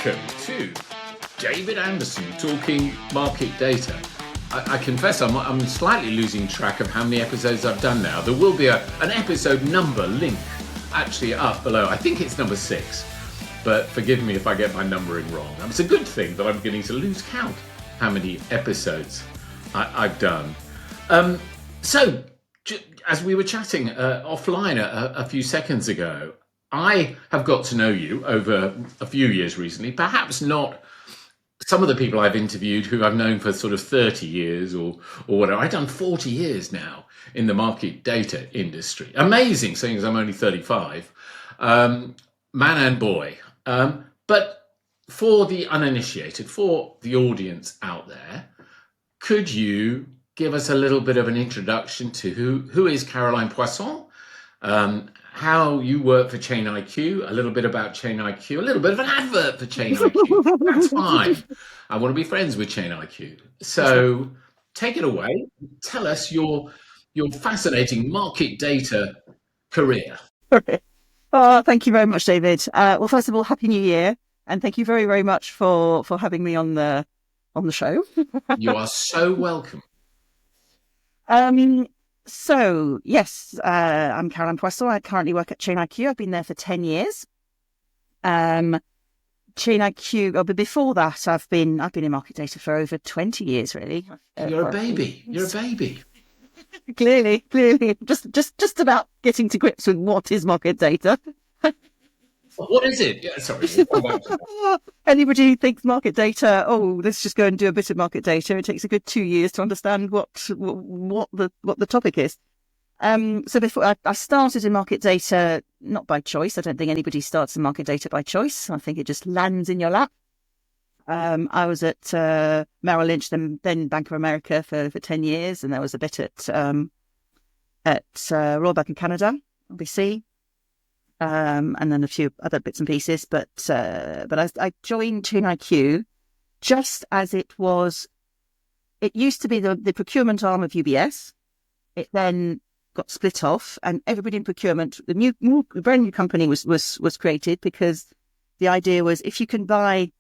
Welcome to David Anderson talking market data. I confess I'm slightly losing track of how many episodes I've done now. There will be an episode number link actually up below. I think it's number 6, but forgive me if I get my numbering wrong. It's a good thing that I'm beginning to lose count how many episodes I've done. So, as we were chatting offline a few seconds ago, I have got to know you over a few years recently, perhaps not some of the people I've interviewed who I've known for sort of 30 years or whatever. I've done 40 years now in the market data industry. Amazing, seeing as I'm only 35, man and boy. But for the uninitiated, for the audience out there, could you give us a little bit of an introduction to who is Caroline Poisson? How you work for Chain IQ, a little bit about Chain IQ, a little bit of an advert for Chain IQ. That's fine. I want to be friends with Chain IQ. So take it away. Tell us your fascinating market data career. Oh, thank you very much, David. Well, first of all, Happy New Year, and thank you very, very much for having me on the show. You are so welcome. So yes, I'm Caroline Poisson. I currently work at Chain IQ. I've been there for 10 years. Chain IQ, but before that, I've been in market data for over 20 years, really. You're a baby. You're a baby. Clearly, just about getting to grips with what is market data. What is it? Yeah, sorry. Anybody who thinks market data, let's just go and do a bit of market data. It takes a good 2 years to understand what the topic is. So before I started in market data, not by choice. I don't think anybody starts in market data by choice. I think it just lands in your lap. I was at Merrill Lynch, then Bank of America for 10 years, and there was a bit at Royal Bank of Canada, RBC. And then a few other bits and pieces, but I joined Chain IQ just as it used to be the procurement arm of UBS. It then got split off, and everybody in procurement, the brand new company was created because the idea was if you can buy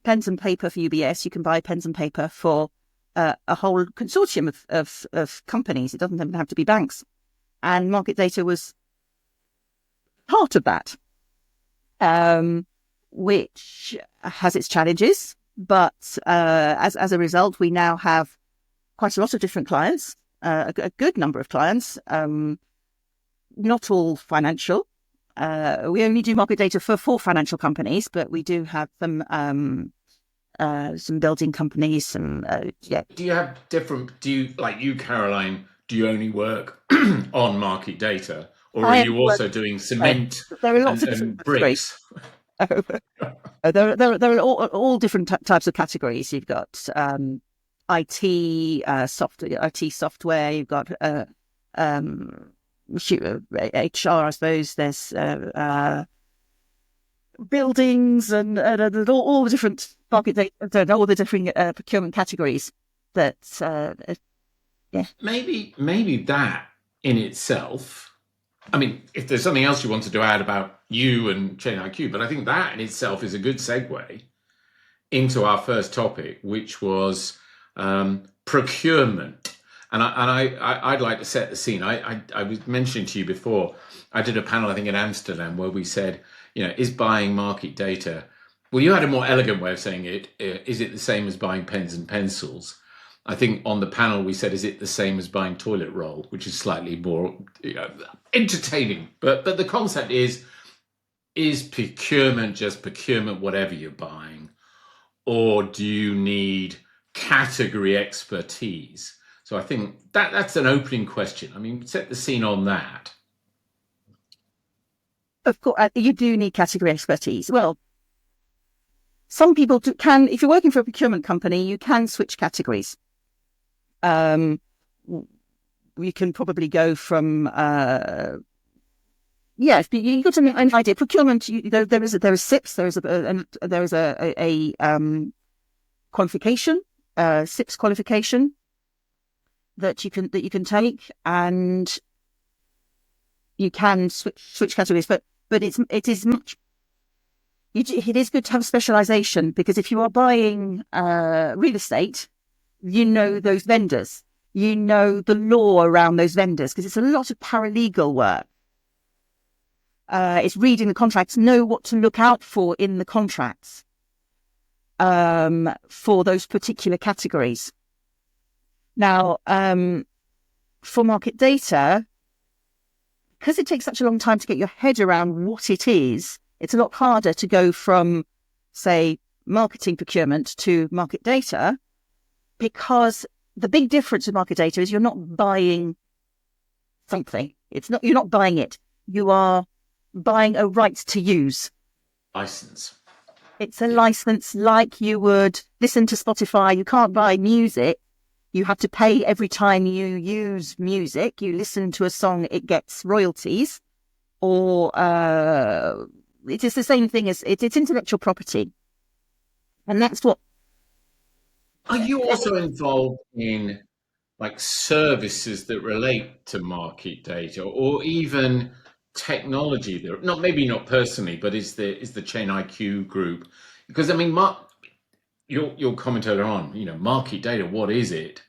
pens and paper for UBS, you can buy pens and paper for a whole consortium of companies. It doesn't even have to be banks, and market data was part of that, which has its challenges, but as a result, we now have quite a lot of different clients, a good number of clients, not all financial. We only do market data for financial companies, but we do have some building companies, yeah. Do you have like you, Caroline, do you only work on market data? Or are you also doing cement and bricks? There are all different types of categories. You've got IT software. You've got HR, I suppose. There's buildings and all the different market data, all the different procurement categories. Yeah. Maybe that in itself. I mean, if there's something else you wanted to add about you and Chain IQ, but I think that in itself is a good segue into our first topic, which was procurement. And I'd like to set the scene. I was mentioning to you before, I did a panel, I think, in Amsterdam, where we said, is buying market data, well, you had a more elegant way of saying it, is it the same as buying pens and pencils? I think on the panel we said, is it the same as buying toilet roll, which is slightly more entertaining. But the concept is procurement just procurement, whatever you're buying, or do you need category expertise? So I think that's an opening question. I mean, set the scene on that. Of course, you do need category expertise. Well, some people can, if you're working for a procurement company, you can switch categories. We can probably go from you've got an idea. Procurement, there is SIPs. There is a qualification, SIPs qualification that you can take, and you can switch categories. But it is much it is good to have specialization, because if you are buying real estate, you know those vendors, you know the law around those vendors, because it's a lot of paralegal work. It's reading the contracts, know what to look out for in the contracts for those particular categories. Now, for market data, because it takes such a long time to get your head around what it is, it's a lot harder to go from, say, marketing procurement to market data, because the big difference with market data is you're not buying something. You're not buying it. You are buying a right to use. License. It's a license, like you would listen to Spotify. You can't buy music. You have to pay every time you use music. You listen to a song, it gets royalties. Or it is the same thing as it's intellectual property. And that's what. Are you also involved in like services that relate to market data, or even technology that not, maybe not personally, but is the Chain IQ group? Because I mean, your comment earlier on, market data, what is it?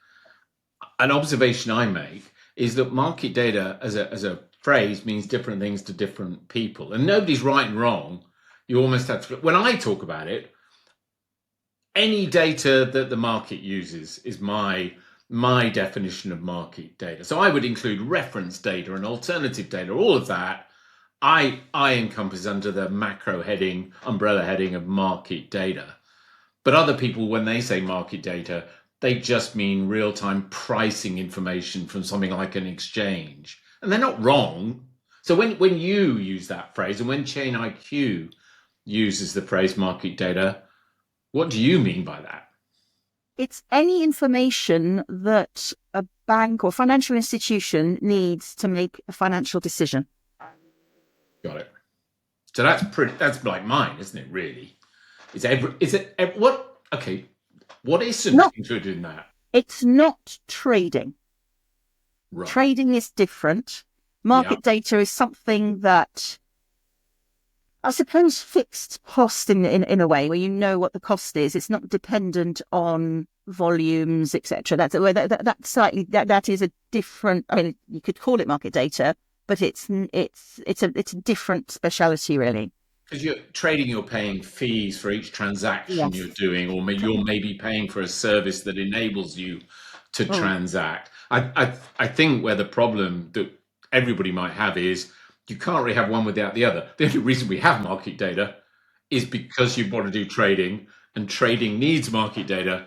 An observation I make is that market data as a phrase means different things to different people, and nobody's right and wrong. You almost have to, when I talk about it, any data that the market uses is my definition of market data. So I would include reference data and alternative data, all of that. I encompass under the macro heading, umbrella heading of market data. But other people, when they say market data, they just mean real-time pricing information from something like an exchange. And they're not wrong. So when you use that phrase, and when Chain IQ uses the phrase market data, what do you mean by that? It's any information that a bank or financial institution needs to make a financial decision. Got it. So that's like mine, isn't it? Really, what? Okay, what is included in that? It's not trading. Right. Trading is different. Market data is something that, I suppose, fixed cost in a way, where you know what the cost is. It's not dependent on volumes, etc. That is a different. I mean, you could call it market data, but it's a different speciality, really. Because you're trading, you're paying fees for each transaction you're doing, or you're maybe paying for a service that enables you to transact. I think where the problem that everybody might have is you can't really have one without the other. The only reason we have market data is because you want to do trading, and trading needs market data,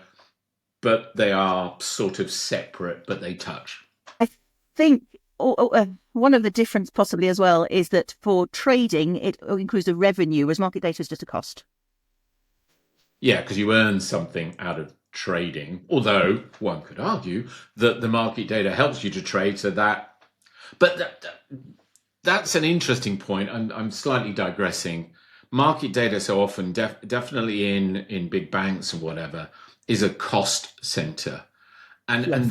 but they are sort of separate, but they touch. I think one of the difference possibly as well is that for trading, it includes the revenue, whereas market data is just a cost. Yeah, because you earn something out of trading, although one could argue that the market data helps you to trade, so that, but that's an interesting point. I'm slightly digressing. Market data so often, definitely in big banks and whatever, is a cost center, and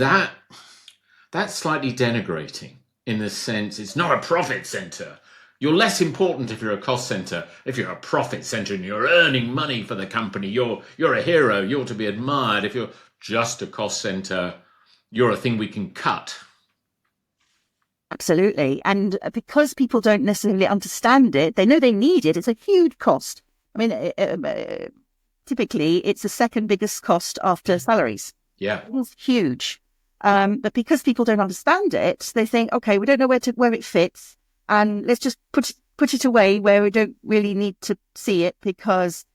that's slightly denigrating in the sense it's not a profit center. You're less important if you're a cost center. If you're a profit center and you're earning money for the company, you're a hero. You're to be admired. If you're just a cost center, you're a thing we can cut. Absolutely. And because people don't necessarily understand it, they know they need it. It's a huge cost. I mean, typically it's the second biggest cost after salaries. Yeah. It's huge. But because people don't understand it, they think, okay, we don't know where it fits, and let's just put it away where we don't really need to see it, because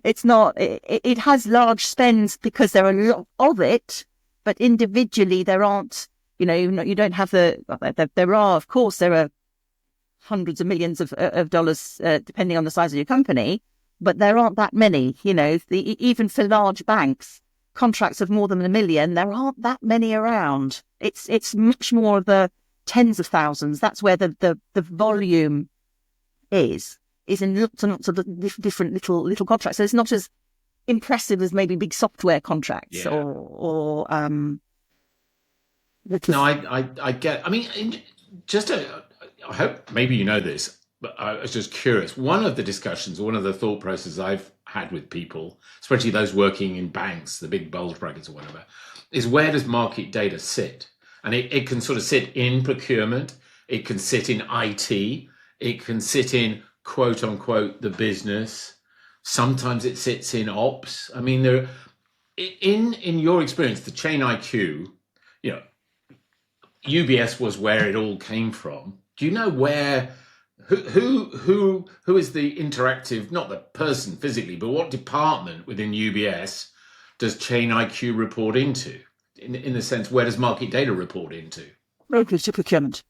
it's not. It has large spends because there are a lot of it, but individually there aren't. You don't have there are, of course, there are hundreds of millions of dollars depending on the size of your company, but there aren't that many. Even for large banks, contracts of more than $1 million, there aren't that many around. It's much more of the tens of thousands. That's where the volume is in lots and lots of different little contracts. So it's not as impressive as maybe big software contracts or No, I get. I mean, I hope maybe you know this. but I was just curious. One of the discussions, one of the thought processes I've had with people, especially those working in banks, the big bulge brackets or whatever, is where does market data sit? And it can sort of sit in procurement, it can sit in IT, it can sit in quote unquote the business. Sometimes it sits in ops. I mean, in your experience, the chain IQ, you know, UBS was where it all came from. Do you know where who is the interactive, not the person physically, but what department within UBS does chain IQ report into? In the sense, where does market data report into? Relative to procurement.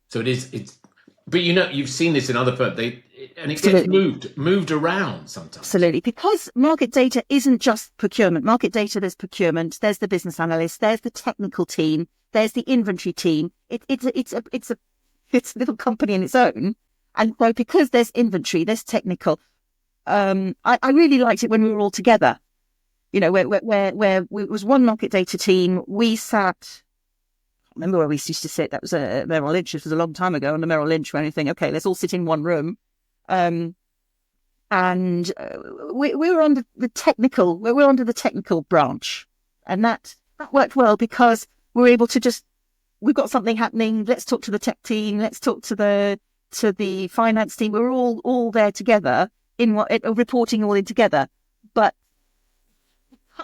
So it's but you've seen this in other firms. And it gets Absolutely. moved around sometimes. Absolutely. Because market data isn't just procurement. Market data, there's procurement, there's the business analyst, there's the technical team, there's the inventory team. It's a little company in its own. And so because there's inventory, there's technical, I really liked it when we were all together. You know, where it was one market data team. We sat, I remember where we used to sit. That was a Merrill Lynch. This was a long time ago on the Merrill Lynch, where you think, okay, let's all sit in one room. And we were under the technical. We were under the technical branch, and that worked well because we were able to we've got something happening. Let's talk to the tech team. Let's talk to the finance team. We were all there together reporting all in together.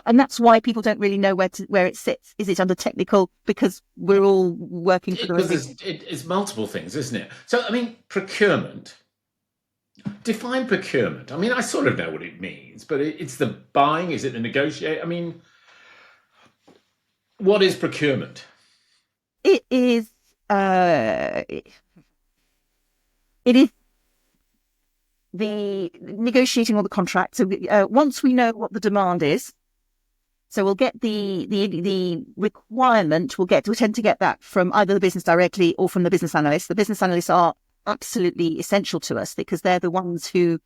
And that's why people don't really know where it sits. Is it under technical? Because we're all working for the because it's multiple things, isn't it? So I mean, procurement. Define procurement. I mean, I sort of know what it means, but it's the buying. Is it the negotiate? I mean, what is procurement? It is. It is the negotiating all the contracts. So once we know what the demand is, so we'll get the requirement. We tend to get that from either the business directly or from the business analysts. The business analysts are absolutely essential to us because they're the ones who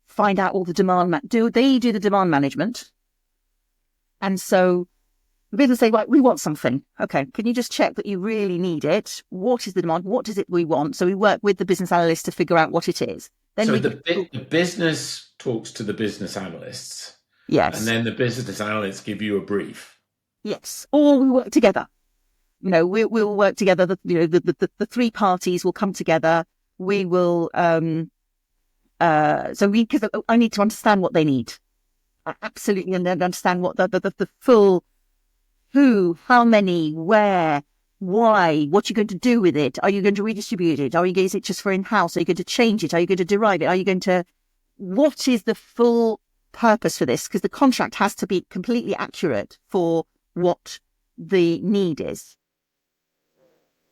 find out all the demand. They do the demand management, and so the business say, right, we want something. Okay, can you just check that you really need it? What is the demand? What is it we want? So we work with the business analyst to figure out what it is. Then so the business talks to the business analysts. Yes. And then the business analysts give you a brief. Yes. Or we work together. You know, we'll work together. The three parties will come together. We will, because I need to understand what they need. Absolutely. And then understand what the full who, how many, where, why, what you're going to do with it. Are you going to redistribute it? Are you going to use it just for in-house? Are you going to change it? Are you going to derive it? Are you going to, what is the full purpose for this? Because the contract has to be completely accurate for what the need is.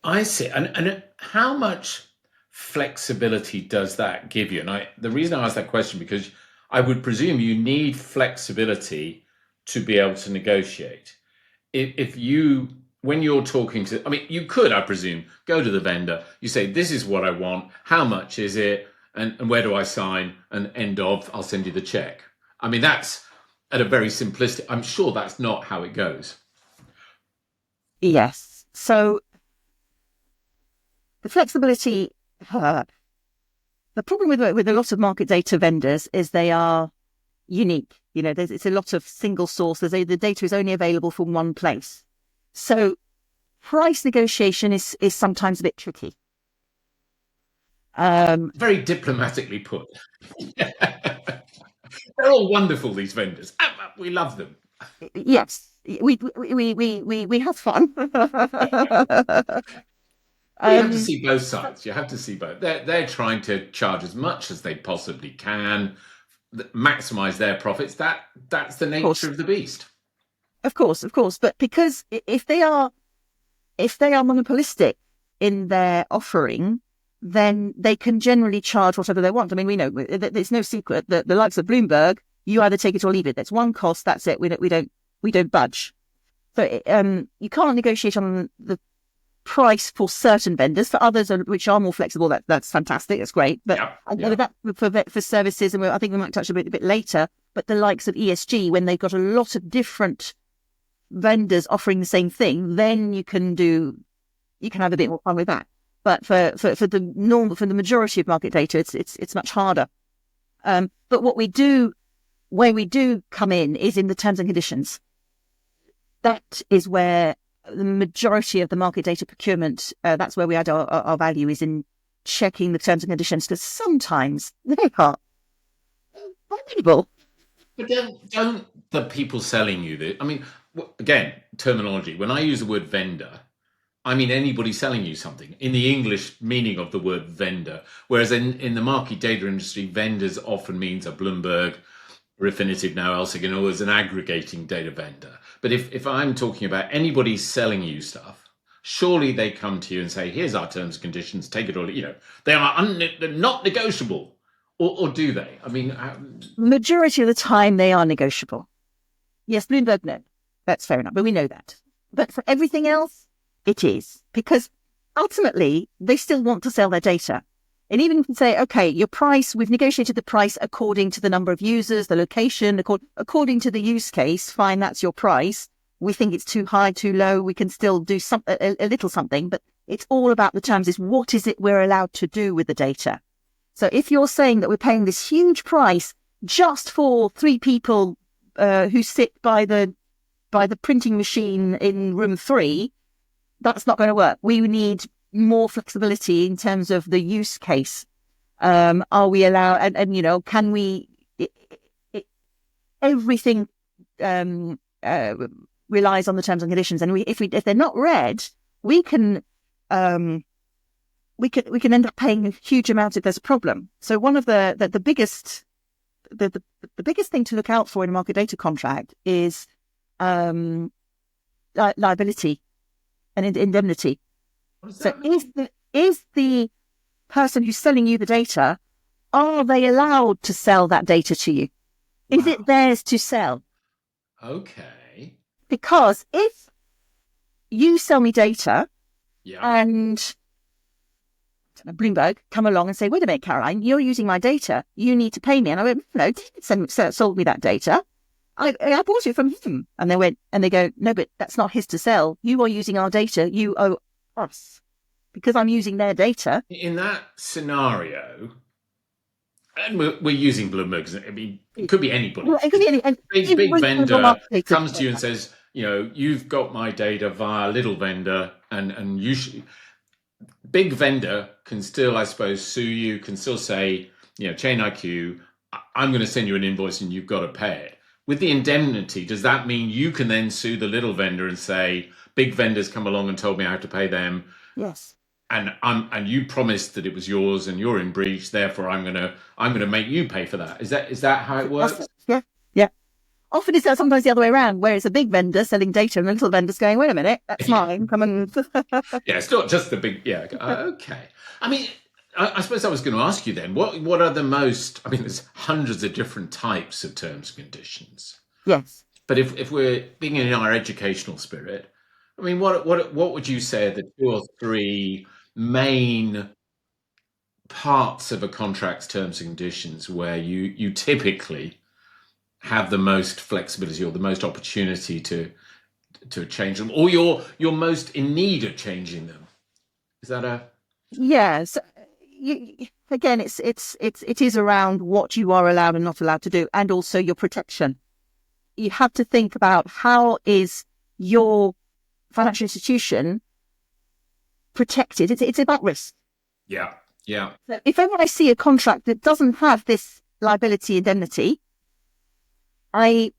I see. And how much flexibility does that give you? And the reason I ask that question, because I would presume you need flexibility to be able to negotiate. When you're talking to, I mean, you could, I presume, go to the vendor, you say, this is what I want, how much is it, and where do I sign, and end of, I'll send you the check. I mean, that's at a very simplistic, I'm sure that's not how it goes. Yes. So the flexibility, the problem with a lot of market data vendors is they are unique. You know, it's a lot of single source. The data is only available from one place. So price negotiation is sometimes a bit tricky. Very diplomatically put. They're all wonderful, these vendors. We love them. Yes, we have fun. You have to see both sides. You have to see both. They're trying to charge as much as they possibly can, maximize their profits. That's the nature of the beast. Of course. But because if they are monopolistic in their offering, then they can generally charge whatever they want. I mean, we know there's no secret that the likes of Bloomberg, you either take it or leave it. That's one cost. That's it. We don't budge. So you can't negotiate on the price for certain vendors. For others, which are more flexible, that's fantastic. That's great. But that for services, and I think we might touch a bit later. But the likes of ESG, when they've got a lot of different vendors offering the same thing, then you can have a bit more fun with that. But for the majority of market data, it's much harder. But where we do come in is in the terms and conditions. That is where the majority of the market data procurement, that's where we add our value, is in checking the terms and conditions, because sometimes they are valuable. But don't the people selling you this? I mean, again, terminology. When I use the word vendor, I mean anybody selling you something in the English meaning of the word vendor. Whereas in the market data industry, vendors often means a Bloomberg, Refinitiv, now Elsevier, or as an aggregating data vendor. But if I'm talking about anybody selling you stuff, surely they come to you and say, here's our terms and conditions, take it or, they are they're not negotiable. Or do they? I mean, Majority of the time they are negotiable. Yes, Bloomberg, no. That's fair enough, but we know that. But for everything else, it is. Because ultimately, they still want to sell their data. And even if you say, okay, your price, we've negotiated the price according to the number of users, the location, according to the use case, fine, that's your price. We think it's too high, too low. We can still do a little something, but it's all about the terms. Is what is it we're allowed to do with the data? So if you're saying that we're paying this huge price just for 3 people who sit by the printing machine in room 3, that's not going to work. We need more flexibility in terms of the use case. Are we allowed? And can we? Everything relies on the terms and conditions, and if they're not read, we can end up paying a huge amount if there's a problem. So one of the biggest thing to look out for in a market data contract is liability and indemnity. So is the person who's selling you the data, are they allowed to sell that data to you? Is it theirs to sell? Okay. Because if you sell me data and Bloomberg come along and say, wait a minute, Caroline, you're using my data. You need to pay me. And I went, no, David sold me that data. I bought it from him. And they go, no, but that's not his to sell. You are using our data. You owe us because I'm using their data. In that scenario, and we're using Bloomberg. I mean, it could be anybody. Well, it could be any big vendor comes to you and says, you've got my data via little vendor, and you should. Big vendor can still, I suppose, sue you. Can still say, Chain IQ, I'm going to send you an invoice and you've got to pay it. With the indemnity, does that mean you can then sue the little vendor and say, big vendors come along and told me I have to pay them? Yes. And you promised that it was yours and you're in breach, therefore I'm gonna make you pay for that. Is that how it works? Yeah. Often it's sometimes the other way around, where it's a big vendor selling data and the little vendor's going, wait a minute, that's mine. Come and yeah, it's not just the big okay. I mean, I suppose I was going to ask you then, what are the most, I mean, there's hundreds of different types of terms and conditions. Yes. But if we're being in our educational spirit, I mean, what would you say are the 2 or 3 main parts of a contract's terms and conditions where you typically have the most flexibility or the most opportunity to change them, or you're most in need of changing them? Is that a yes? Again, it is around what you are allowed and not allowed to do, and also your protection. You have to think about how is your financial institution protected. It's about risk. Yeah. So if ever I see a contract that doesn't have this liability indemnity, my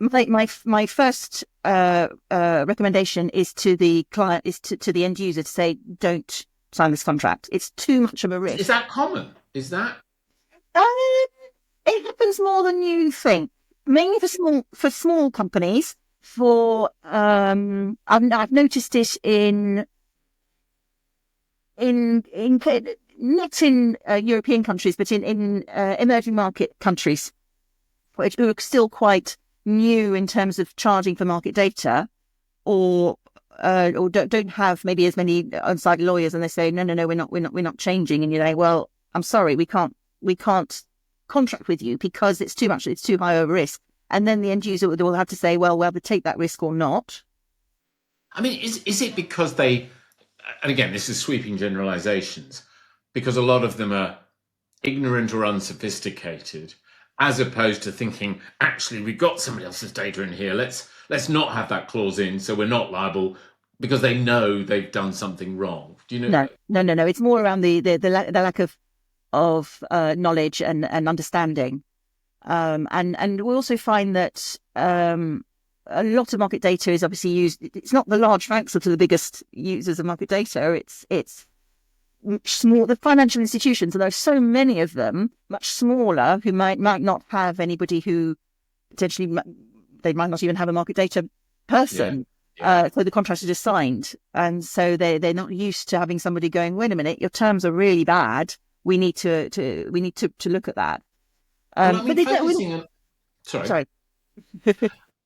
first recommendation is to the client, is to the end user, to say, don't sign this contract. It's too much of a risk. Is that common? Is that? It happens more than you think. Mainly for small companies. I've noticed it in not in European countries, but in emerging market countries, which are still quite new in terms of charging for market data, or don't have maybe as many on-site lawyers, and they say no, we're not changing, and you're like, well, I'm sorry, we can't contract with you because it's too much, it's too high a risk, and then the end user will have to say, well, whether take that risk or not. I mean, is it because they? and again, this is sweeping generalizations, because a lot of them are ignorant or unsophisticated, as opposed to thinking, actually, we've got somebody else's data in here. Let's not have that clause in, so we're not liable, because they know they've done something wrong. Do you know? No. It's more around the lack of knowledge and understanding. And we also find that a lot of market data is obviously used. It's not the large banks that are the biggest users of market data. It's small. The financial institutions, and there are so many of them, much smaller, who might not have anybody who potentially they might not even have a market data person. So the contracts are just signed, and so they're not used to having somebody going, wait a minute, your terms are really bad. We need to look at that. Sorry.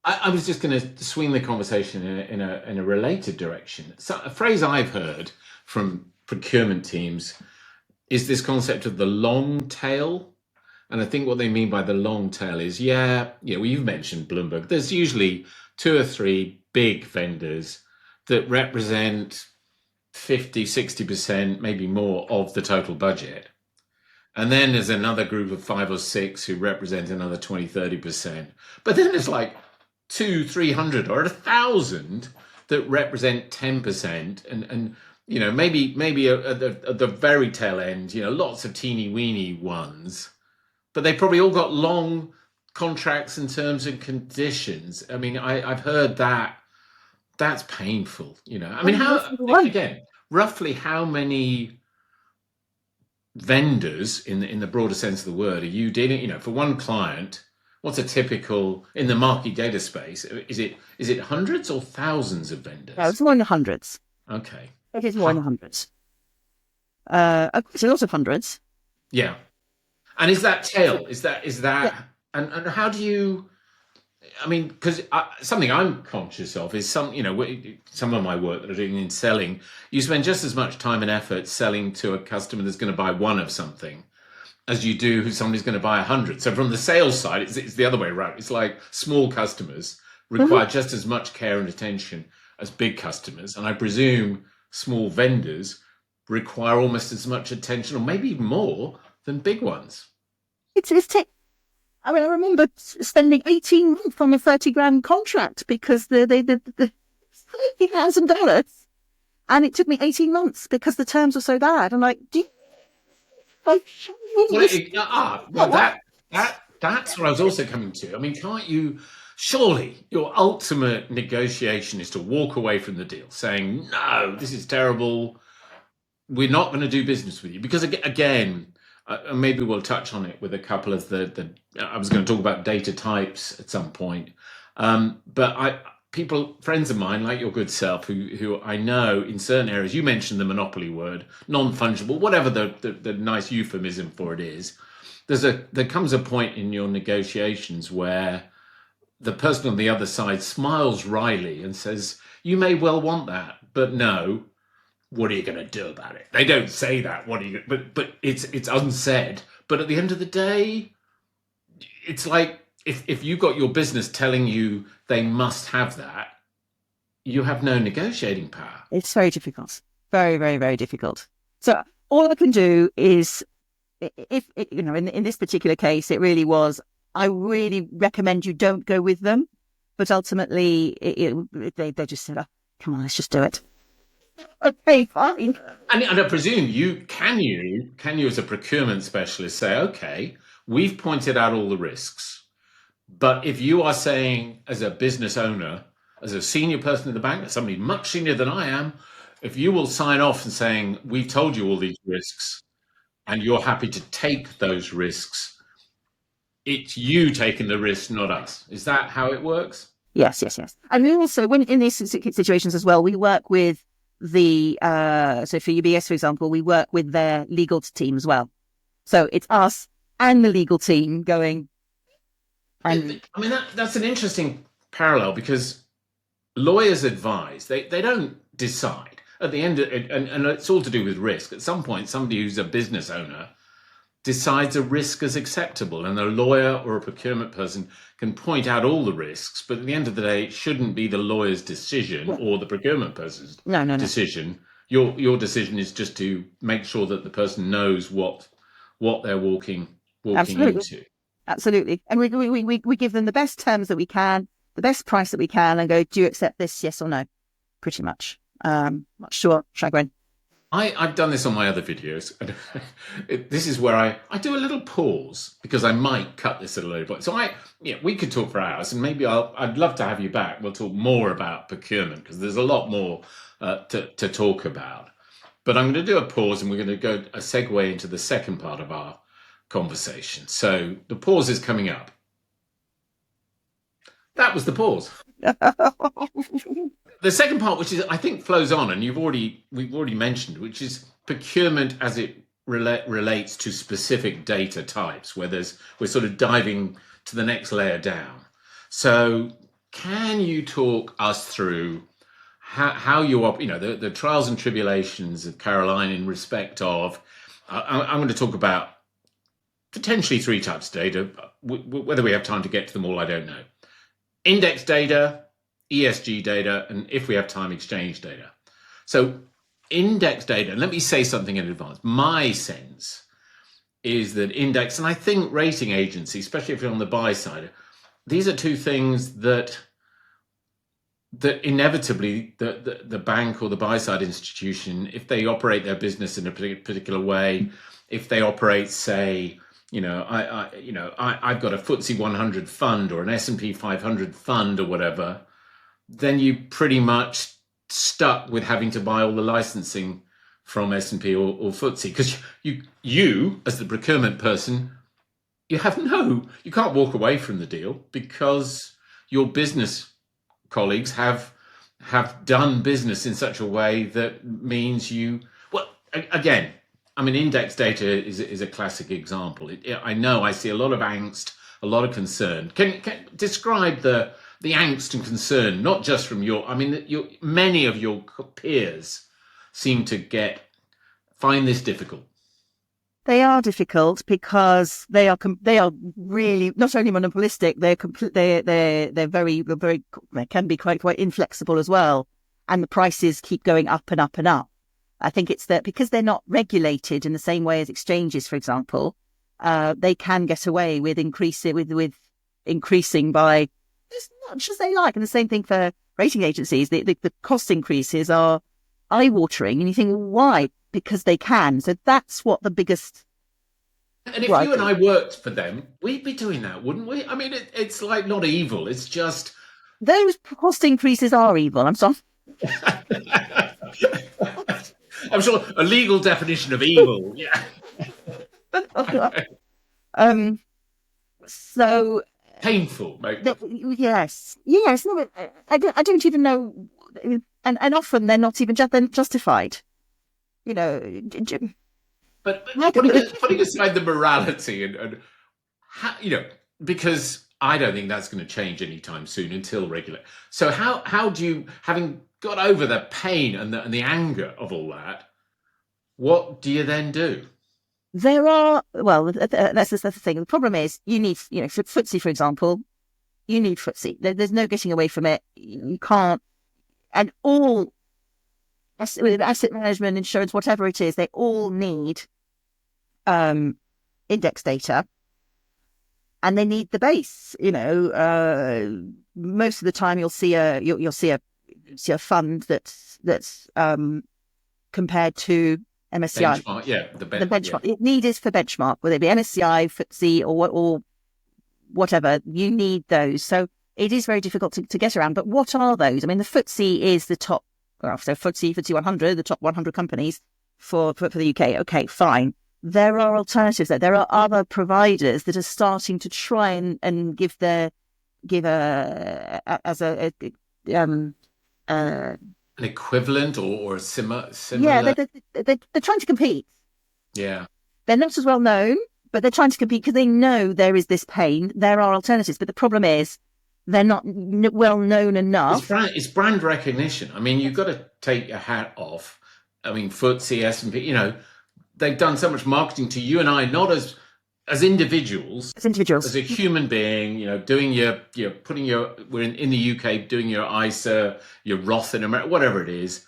I was just going to swing the conversation in a related direction. So a phrase I've heard from procurement teams is this concept of the long tail. And I think what they mean by the long tail is, well, you've mentioned Bloomberg. There's usually 2 or 3 big vendors that represent 50, 60%, maybe more of the total budget. And then there's another group of 5 or 6 who represent another 20, 30%. But then there's like 200, 300 or 1,000 that represent 10%. And maybe at the very tail end, lots of teeny weeny ones. But they probably all got long contracts and terms and conditions. I mean, I've heard that. That's painful. I mean, roughly how many vendors in the broader sense of the word are you dealing? For one client, what's a typical in the market data space? Is it hundreds or thousands of vendors? No, it's more in the hundreds. Okay. It is more in the hundreds. It's a lot of hundreds. Yeah. And is that tail? Is that? Yeah. And how do you? I mean, because something I'm conscious of is some of my work that I'm doing in selling. You spend just as much time and effort selling to a customer that's going to buy one of something as you do who somebody's going to buy 100. So from the sales side, it's the other way around. It's like small customers require just as much care and attention as big customers, and I presume small vendors require almost as much attention, or maybe even more, than big ones. I remember spending 18 months on a 30 grand contract because the $30,000, and it took me 18 months because the terms were so bad. I'm like, that's what I was also coming to. I mean, can't you? Surely your ultimate negotiation is to walk away from the deal saying, no, this is terrible. We're not going to do business with you. Because again, maybe we'll touch on it with a couple of I was going to talk about data types at some point. But friends of mine, like your good self, who I know in certain areas, you mentioned the monopoly word, non-fungible, whatever the nice euphemism for it is. There comes a point in your negotiations where the person on the other side smiles wryly and says, you may well want that, but no, what are you going to do about it? They don't say that. What are you? But it's unsaid. But at the end of the day, it's like if you got your business telling you they must have that, you have no negotiating power. It's very difficult. Very, very, very difficult. So all I can do is, if in this particular case, it really was, I really recommend you don't go with them. But ultimately, they just said, oh, come on, let's just do it. Okay, fine. And I presume you as a procurement specialist say, okay, we've pointed out all the risks. But if you are saying as a business owner, as a senior person in the bank, somebody much senior than I am, if you will sign off and saying, we've told you all these risks and you're happy to take those risks, it's you taking the risk, not us. Is that how it works? Yes. And we also, when in these situations as well, we work with so for UBS, for example, we work with their legal team as well. So it's us and the legal team going. And I mean, that's an interesting parallel, because lawyers advise, they don't decide at the end, and it's all to do with risk. At some point, somebody who's a business owner decides a risk is acceptable, and a lawyer or a procurement person can point out all the risks, but at the end of the day, it shouldn't be the lawyer's decision or the procurement person's decision Your decision is just to make sure that the person knows what they're walking Absolutely. into. Absolutely. And we give them the best terms that we can, the best price that we can, and go, do you accept this? Yes or no? Pretty much. Much to our chagrin. I've done this on my other videos. This is where I do a little pause because I might cut this at a later point. So we could talk for hours, and maybe I'd love to have you back. We'll talk more about procurement because there's a lot more to talk about. But I'm going to do a pause, and we're going to go a segue into the second part of our conversation. So the pause is coming up. That was the pause. The second part, which is I think flows on, and we've already mentioned, which is procurement as it relates to specific data types, where we're sort of diving to the next layer down. So, can you talk us through how you the trials and tribulations of Caroline in respect of? I'm going to talk about potentially 3 types of data. Whether we have time to get to them all, I don't know. Index data, ESG data, and if we have time, exchange data. So index data, and let me say something in advance. My sense is that index, and I think rating agencies, especially if you're on the buy side, these are 2 things that inevitably the bank or the buy side institution, if they operate their business in a particular way, if they operate, say, I've got a FTSE 100 fund or an S&P 500 fund or whatever, then you pretty much stuck with having to buy all the licensing from S&P or FTSE, because you as the procurement person, you can't walk away from the deal because your business colleagues have done business in such a way that means again, I mean, index data is a classic example. I know I see a lot of angst, a lot of concern. Can describe the angst and concern, not just from many of your peers seem to find this difficult. They are difficult because they are really not only monopolistic. They're very they can be quite inflexible as well, and the prices keep going up and up and up. I think it's that because they're not regulated in the same way as exchanges, for example, they can get away with increasing by as much as they like. And the same thing for rating agencies. The cost increases are eye-watering, and you think, well, why? Because they can. So that's what the biggest. And if you and I worked for them, we'd be doing that, wouldn't we? I mean, it's like not evil. It's just those cost increases are evil. I'm sorry. I'm sure a legal definition of evil. Yeah. So painful. Yes. No, I don't even know, and often they're not even justified. But putting aside the morality and how, because I don't think that's going to change anytime soon until regulate. So how do you, having got over the pain and the anger of all that, what do you then do? There are, well, that's the thing. The problem is you need, for FTSE, for example, you need FTSE. There's no getting away from it. You can't, and all asset management, insurance, whatever it is, they all need index data, and they need the base. Most of the time you'll see a fund that's compared to MSCI. Benchmark, the benchmark. Yeah. It needed for benchmark, whether it be MSCI, FTSE, or whatever. You need those. So it is very difficult to get around. But what are those? I mean, the FTSE is the top. Well, so FTSE 100, the top 100 companies for the UK. Okay, fine. There are alternatives there. There are other providers that are starting to try and give an equivalent or a similar. Yeah, they're trying to compete. Yeah. They're not as well known, but they're trying to compete because they know there is this pain. There are alternatives, but the problem is they're not well known enough. It's brand recognition. I mean, you've got to take your hat off. I mean, FTSE, S&P, they've done so much marketing to you and I, not as individuals. As a human being, doing we're in the UK, doing your ISA, your Roth in America, whatever it is.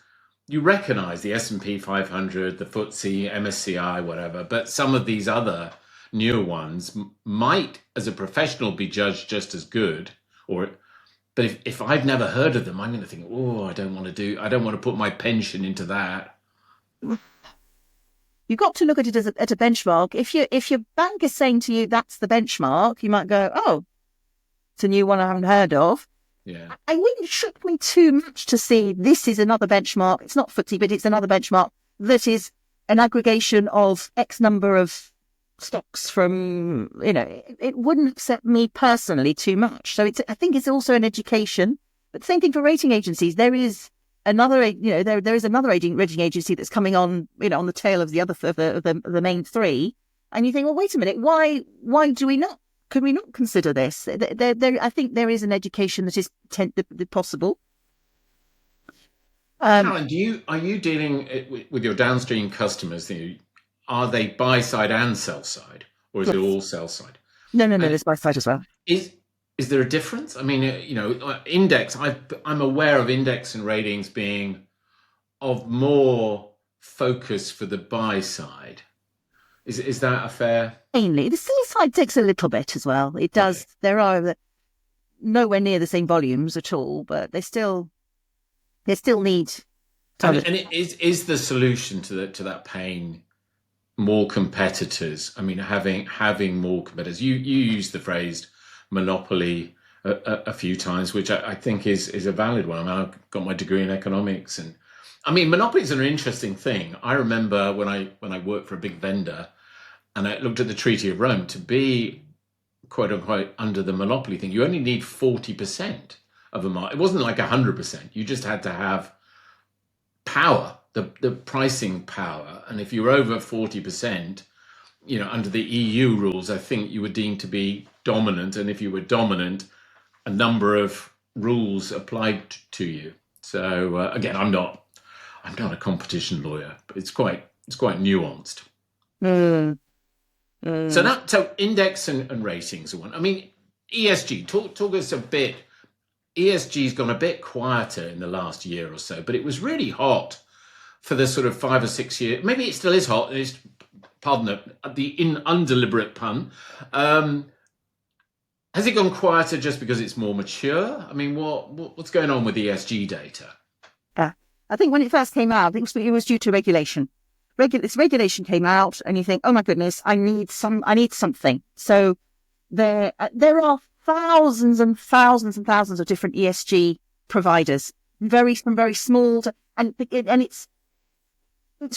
you recognize the S&P 500, the FTSE, MSCI, whatever, but some of these other newer ones might, as a professional, be judged just as good. Or, but if I've never heard of them, I'm going to think, oh, I don't want to put my pension into that. You've got to look at it as at a benchmark. If your bank is saying to you that's the benchmark, you might go, oh, it's a new one I haven't heard of. Yeah. I wouldn't shock me too much to see this is another benchmark. It's not FTSE, but it's another benchmark that is an aggregation of X number of stocks from, it wouldn't upset me personally too much. So I think it's also an education. But same thing for rating agencies. There is another, there is another rating agency that's coming on, on the tail of the other of the main three, and you think, well, wait a minute, why do we not? Could we not consider this? I think there is an education that is possible. Karen, are you dealing with your downstream customers? Are they buy side and sell side, or is it all sell side? No. There's buy side as well. Is there a difference? I mean, index. I'm aware of index and ratings being of more focus for the buy side. Is that a fair? Mainly, the sell side takes a little bit as well. It does. Okay. There are nowhere near the same volumes at all, but they still need. And is the solution to that pain more competitors? I mean, having more competitors. You used the phrase monopoly a few times, which I think is a valid one. I mean, I've got my degree in economics, and I mean, monopolies are an interesting thing. I remember when I worked for a big vendor, and I looked at the Treaty of Rome, to be quote unquote under the monopoly thing, you only need 40% of a market. It wasn't like 100%. You just had to have power, the pricing power, and if you were over 40%, under the EU rules, I think you were deemed to be dominant, and if you were dominant, a number of rules applied to you. So again, I'm not a competition lawyer, but it's quite nuanced. So index and ratings are one. I mean, ESG. Talk us a bit. ESG's gone a bit quieter in the last year or so, but it was really hot for the sort of 5 or 6 years. Maybe it still is hot. Pardon the undeliberate pun. Has it gone quieter just because it's more mature? I mean, what's going on with ESG data? I think when it first came out, it was due to regulation. This regulation came out, and you think, oh my goodness, I need something. So there are thousands and thousands and thousands of different ESG providers, from very small to, and it's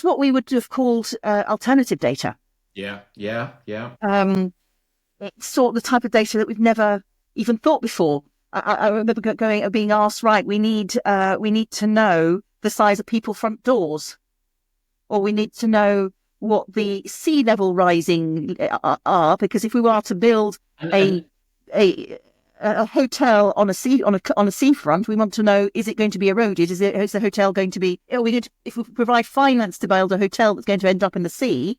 what we would have called alternative data. Yeah. It's sort of the type of data that we've never even thought before. I remember being asked, right, we need to know the size of people's front doors, or we need to know what the sea level rising are, because if we were to build a hotel on a seafront, we want to know, is it going to be eroded? Is the hotel going to be? If we provide finance to build a hotel that's going to end up in the sea,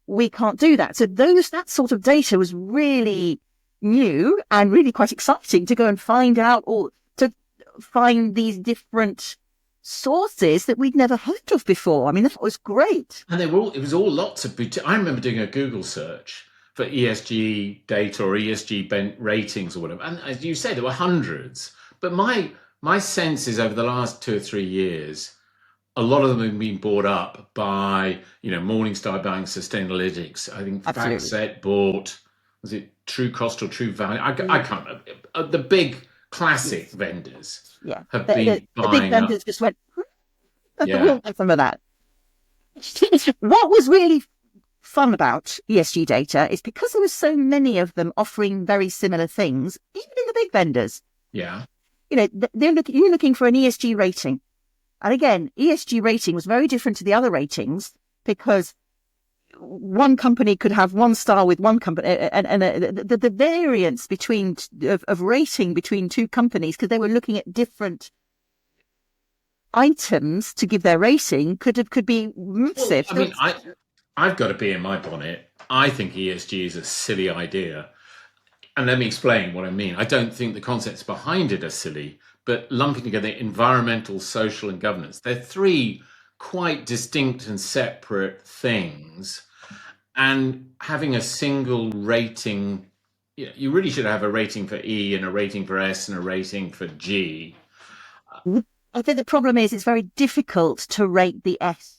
we can't do that. So that sort of data was really new and really quite exciting to go and find out, or to find these different sources that we'd never heard of before. I mean, that was great. And it was all lots of I remember doing a Google search for ESG data or ESG ratings or whatever. And as you say, there were hundreds. But my sense is over the last 2 or 3 years, a lot of them have been bought up by, Morningstar buying Sustainalytics. I think FactSet bought, was it True Cost or True Value? I can't remember. The big classic vendors have been buying the big vendors up. Just went, we'll have some of that. What was really fun about ESG data is because there were so many of them offering very similar things, even in the big vendors. Yeah. You're looking for an ESG rating. And again, ESG rating was very different to the other ratings, because one company could have 1 star with one company, and the variance of rating between two companies, because they were looking at different items to give their rating, could be massive. Well, I mean, I've got to be in my bonnet. I think ESG is a silly idea. And let me explain what I mean. I don't think the concepts behind it are silly, but lumping together environmental, social, and governance. They're three quite distinct and separate things. And having a single rating, you really should have a rating for E and a rating for S and a rating for G. I think the problem is it's very difficult to rate the S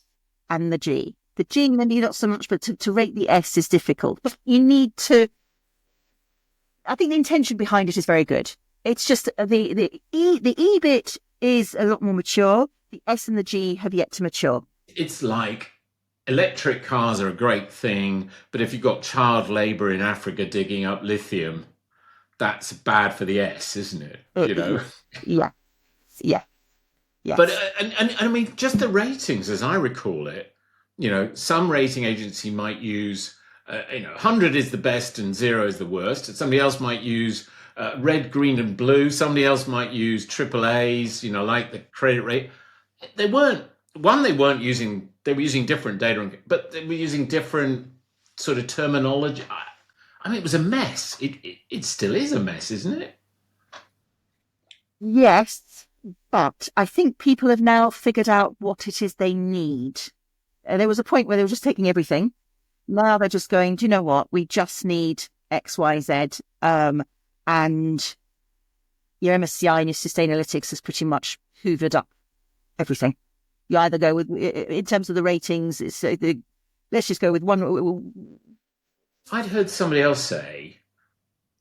and the G. The G maybe not so much, but to rate the S is difficult. But you need to. I think the intention behind it is very good. It's just the E bit is a lot more mature. The S and the G have yet to mature. It's like electric cars are a great thing, but if you've got child labor in Africa digging up lithium, that's bad for the S, isn't it? Yeah, yeah. Yes. But and I mean, just the ratings, as I recall it, some rating agency might use, 100 is the best and 0 is the worst. And somebody else might use red, green, and blue. Somebody else might use triple A's, like the credit rate. They weren't using. They were using different data, but they were using different sort of terminology. I mean, it was a mess. It still is a mess, isn't it? Yes. But I think people have now figured out what it is they need. There was a point where they were just taking everything. Now they're just going, do you know what? We just need X, Y, Z. And your MSCI and your Sustainalytics has pretty much hoovered up everything. You either go with, in terms of the ratings, let's just go with one. I'd heard somebody else say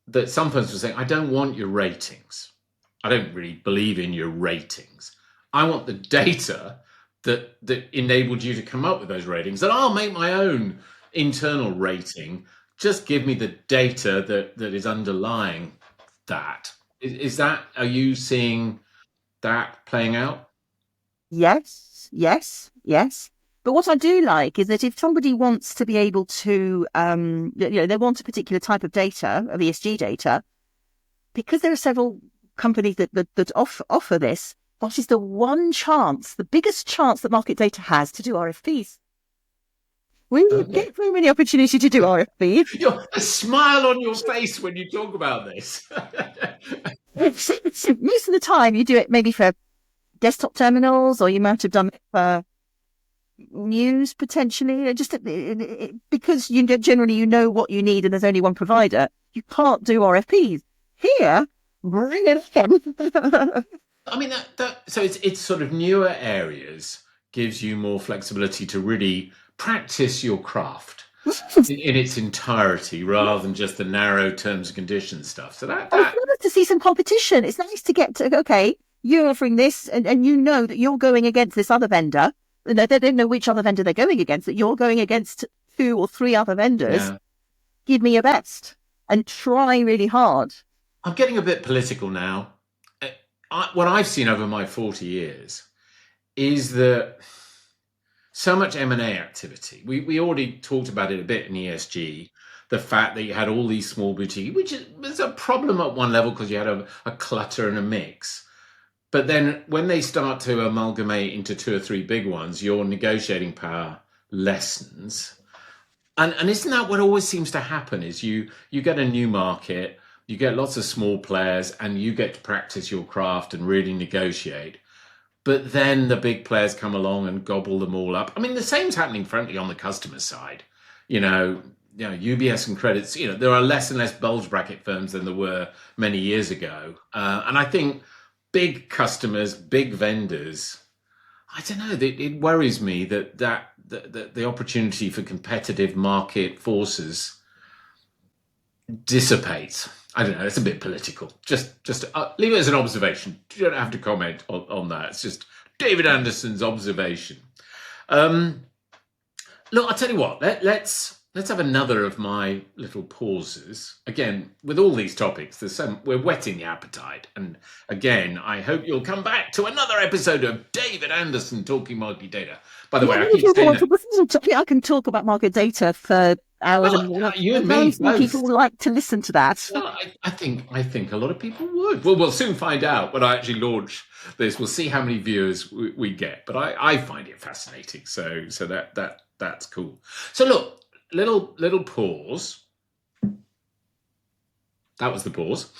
that some firms were saying, I don't want your ratings. I don't really believe in your ratings. I want the data that enabled you to come up with those ratings. And I'll make my own internal rating. Just give me the data that is underlying that. Are you seeing that playing out? Yes. But what I do like is that if somebody wants to be able to, they want a particular type of data, of ESG data, because there are several companies that offer this, that is the one chance, the biggest chance that market data has to do RFPs. We get very many opportunities to do RFPs. A smile on your face when you talk about this. Most of the time you do it maybe for desktop terminals, or you might have done it for news potentially, just because generally you know what you need and there's only one provider. You can't do RFPs. Here, bring it on. I mean, so it's sort of newer areas gives you more flexibility to really practice your craft in its entirety, rather than just the narrow terms and conditions stuff. So that I'd love to see some competition. It's nice to get to, okay, you're offering this, and you know that you're going against this other vendor. They don't know which other vendor they're going against, that you're going against 2 or 3 other vendors. Yeah. Give me your best and try really hard. I'm getting a bit political now. What I've seen over my 40 years is that so much M&A activity. We already talked about it a bit in ESG, the fact that you had all these small boutiques, which was a problem at one level because you had a clutter and a mix. But then when they start to amalgamate into 2 or 3 big ones, your negotiating power lessens. And isn't that what always seems to happen, is you get a new market, you get lots of small players, and you get to practice your craft and really negotiate. But then the big players come along and gobble them all up. I mean, the same's happening, frankly, on the customer side. UBS and Credits, there are less and less bulge bracket firms than there were many years ago. And I think big customers, big vendors, I don't know, it worries me that the opportunity for competitive market forces dissipates. I don't know, it's a bit political. Just leave it as an observation. You don't have to comment on that. It's just David Anderson's observation. Look, I'll tell you what, let's have another of my little pauses. Again, with all these topics, we're whetting the appetite. And again, I hope you'll come back to another episode of David Anderson talking market data. By the way, I keep saying that. I can talk about market data for hours. You and me both. People like to listen to that. Well, I think a lot of people would. Well, we'll soon find out when I actually launch this. We'll see how many viewers we get. But I find it fascinating. So that's cool. So look, little pause. That was the pause.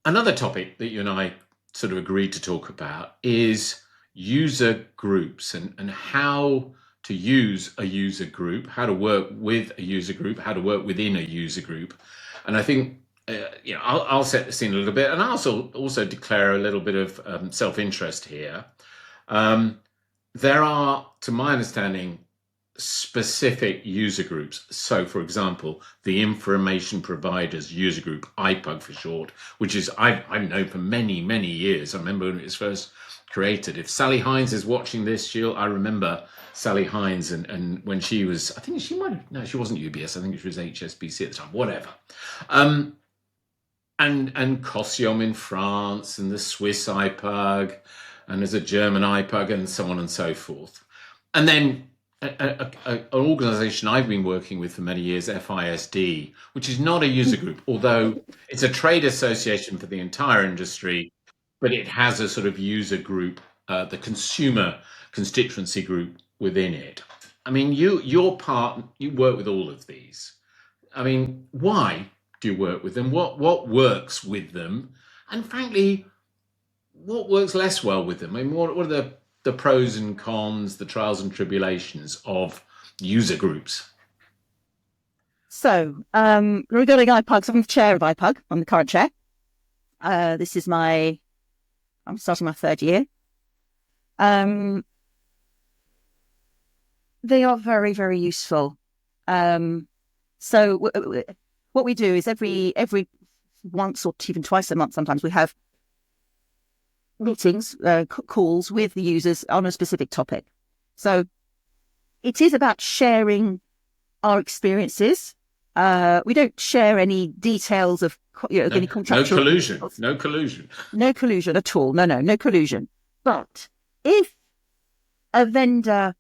Another topic that you and I sort of agreed to talk about is user groups and how to use a user group, how to work with a user group, how to work within a user group. And I think, I'll set the scene a little bit, and I'll also declare a little bit of self-interest here. There are, to my understanding, specific user groups. So, for example, the Information Providers User Group, IPUG for short, which is I've known for many, many years. I remember when it was first created. If Sally Hines is watching this, I remember Sally Hines and when she was, I think she wasn't UBS, I think she was HSBC at the time, whatever. And Cosciom in France, and the Swiss IPUG, and there's a German IPUG, and so on and so forth. And then an organisation I've been working with for many years, FISD, which is not a user group, although it's a trade association for the entire industry, but it has a sort of user group, the consumer constituency group within it. I mean, you work with all of these. I mean, why do you work with them? What works with them? And frankly, what works less well with them? I mean, what are the pros and cons, the trials and tribulations of user groups? So, regarding IPUGs, I'm the chair of IPUG. I'm the current chair. This is I'm starting my third year. They are very, very useful. So what we do is every once or even twice a month, sometimes we have meetings, calls with the users on a specific topic. So it is about sharing our experiences. We don't share any details of any contractual. No collusion at all. No collusion. But if a vendor,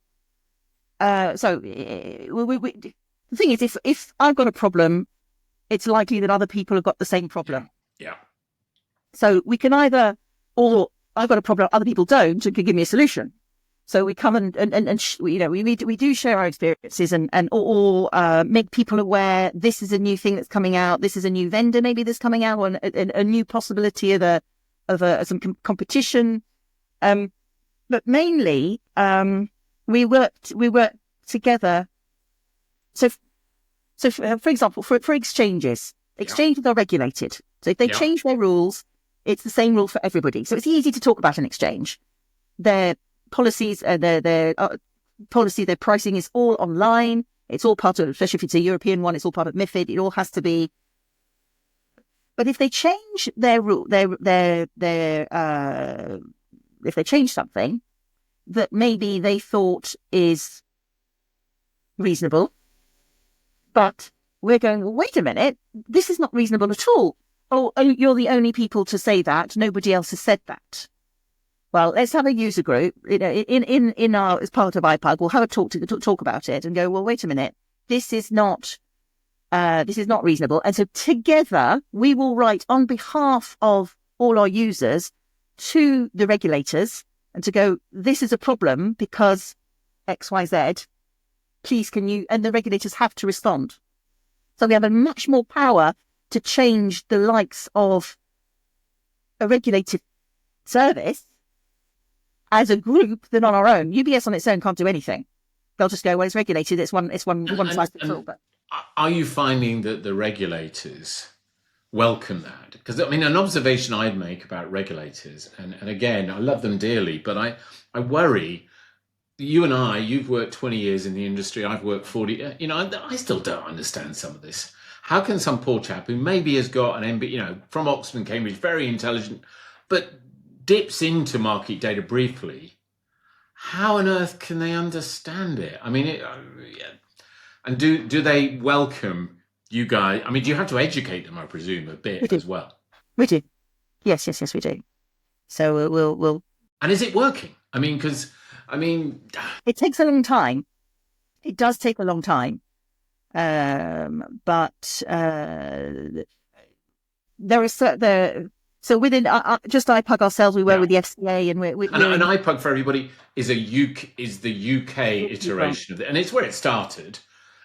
the thing is, if I've got a problem, it's likely that other people have got the same problem. Yeah. So we can or I've got a problem, other people don't, and can give me a solution. So we come we do share our experiences and make people aware this is a new thing that's coming out. This is a new vendor maybe that's coming out, or a new possibility of some competition. But mainly we work together. So for example, for exchanges are regulated. So if they change their rules, it's the same rule for everybody. So it's easy to talk about an exchange. Their policies, their pricing is all online. It's all part of, especially if it's a European one, it's all part of MiFID. It all has to be. But if they change their rule, if they change something that maybe they thought is reasonable, but we're going, well, wait a minute, this is not reasonable at all. Oh, you're the only people to say that. Nobody else has said that. Well, let's have a user group. In our, as part of IPUG, we'll have a talk about it and go, well, wait a minute, this is not reasonable. And so together we will write on behalf of all our users to the regulators and to go, this is a problem because X, Y, Z. Please, can you? And the regulators have to respond. So we have a much more power to change the likes of a regulated service as a group than on our own. UBS on its own can't do anything. They'll just go, well, it's regulated. It's one size fits all. But are you finding that the regulators welcome that? Because I mean, an observation I'd make about regulators, and again, I love them dearly, but I worry. You and you've worked 20 years in the industry. I've worked 40. I still don't understand some of this. How can some poor chap who maybe has got an MBA, from Oxford and Cambridge, very intelligent, but dips into market data briefly, how on earth can they understand it? I mean, and do they welcome you guys? I mean, do you have to educate them, I presume, a bit as well? We do. Yes, we do. So we'll. And is it working? I mean, it takes a long time. It does take a long time. But there is so within just IPUG ourselves, we work with the FCA, and we're and IPUG for everybody is the UK iteration of it, and it's where it started.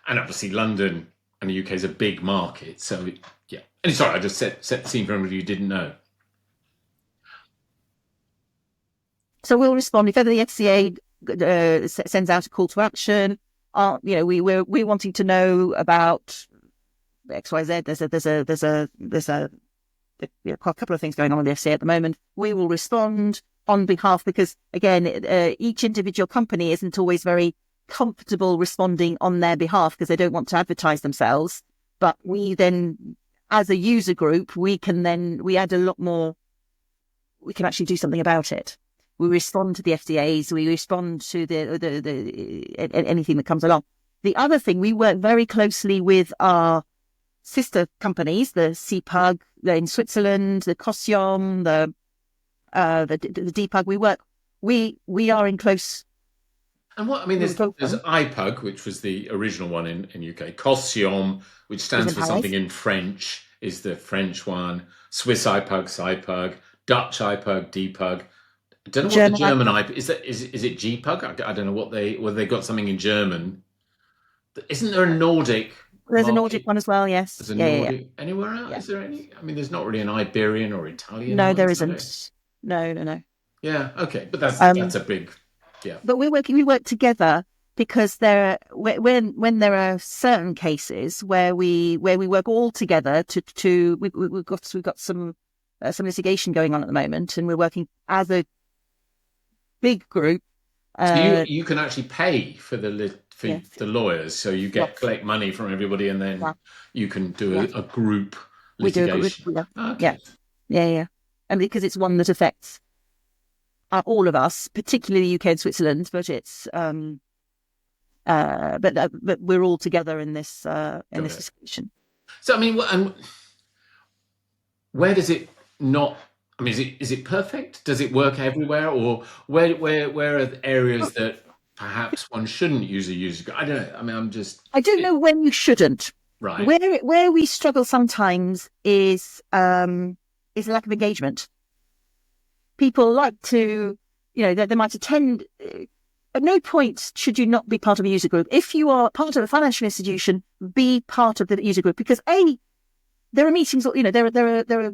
And obviously, London and the UK is a big market, so yeah. And sorry, I just set the scene for everybody who didn't know. So we'll respond if ever the FCA sends out a call to action. We're wanting to know about X, Y, Z. There's a couple of things going on with the FCA at the moment. We will respond on behalf, because again, each individual company isn't always very comfortable responding on their behalf because they don't want to advertise themselves. But we then, as a user group, we add a lot more. We can actually do something about it. We respond to the FDAs. We respond to anything that comes along. The other thing, we work very closely with our sister companies, the CPUG in Switzerland, the Poisson, the DPUG. We are in close. And there's IPUG, which was the original one in UK. Caution, which stands for something in French, is the French one. Swiss IPUG, SIPUG. Dutch IPUG, DPUG. I don't know what the German IPUG is. Is it GPUG? I don't know whether they got something in German. Isn't there a Nordic? There's a Nordic one as well. Yes. There's a Nordic anywhere else. Yeah. Is there any? There's not really an Iberian or Italian. No, there isn't. No. Yeah. Okay, but that's a big. Yeah. But we work together, because when there are certain cases where we work all together we've got some litigation going on at the moment, and we're working as a big group. So you can actually pay for the lawyers, so you collect money from everybody, and then you can do a group litigation. Yeah, and because it's one that affects all of us, particularly the UK and Switzerland, but it's but we're all together in this discussion. So where does it not? Is it perfect? Does it work everywhere, or where are the areas that perhaps one shouldn't use a user? I don't know. I don't know when you shouldn't. Right. Where we struggle sometimes is lack of engagement. People like to, they might attend. At no point should you not be part of a user group. If you are part of a financial institution, be part of the user group, because there are meetings. There are